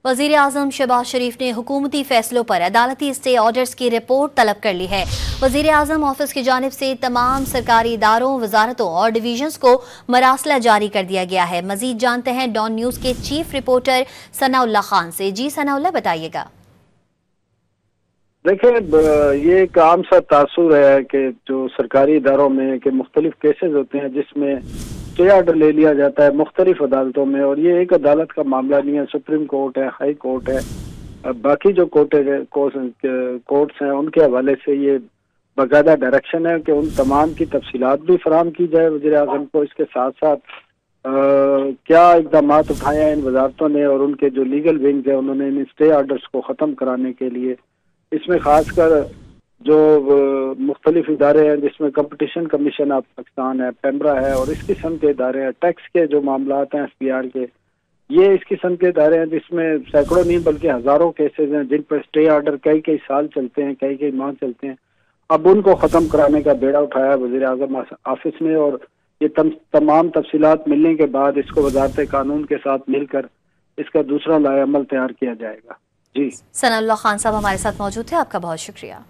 वज़ीर आज़म शहबाज शरीफ ने हुकूमती फैसलों पर अदालती स्टे ऑर्डर्स की रिपोर्ट तलब कर ली है। वज़ीर आज़म ऑफिस की जानिब से तमाम सरकारी इदारों, वजारतों और डिवीजन्स को मरासला जारी कर दिया गया है। मजीद जानते हैं डॉन न्यूज़ के चीफ रिपोर्टर सनाउल्लाह खान से। जी सनाउल्लाह, बताइएगा। देखिए, ये एक आम सा तासुर है कि जो सरकारी इदारों में कि मुख्तलिफ केसेस होते हैं जिसमें स्टे ऑर्डर ले लिया जाता है मुख्तलिफ अदालतों में, और ये एक अदालत का मामला नहीं है, सुप्रीम कोर्ट है, हाई कोर्ट है, बाकी जो कोर्ट्स हैं उनके हवाले से ये बाकायदा डायरेक्शन है कि उन तमाम की तफसीलात भी फराहम की जाए वज़ीर आज़म को। इसके साथ साथ क्या इक़दाम उठाए हैं इन वजारतों ने और उनके जो लीगल विंग्स है उन्होंने इन स्टे ऑर्डर्स को ख़त्म कराने के लिए, इसमें खासकर जो मुख्तलिफ इदारे हैं जिसमें कंपटीशन कमीशन ऑफ पाकिस्तान है, पेमरा है और इस किस्म के इदारे हैं, टैक्स के जो मामलात हैं SPR के, ये इस किस्म के इदारे हैं जिसमें सैकड़ों नहीं बल्कि हज़ारों केसेस हैं जिन पर स्टे ऑर्डर कई साल चलते हैं, कई माह चलते हैं। अब उनको ख़त्म कराने का बेड़ा उठाया वज़ीर आज़म ऑफिस ने, और ये तमाम तफसीलात मिलने के बाद इसको वज़ारत कानून के साथ मिलकर इसका दूसरा लाएअमल तैयार किया जाएगा। जी सनाउल्लाह खान साहब हमारे साथ मौजूद थे, आपका बहुत शुक्रिया।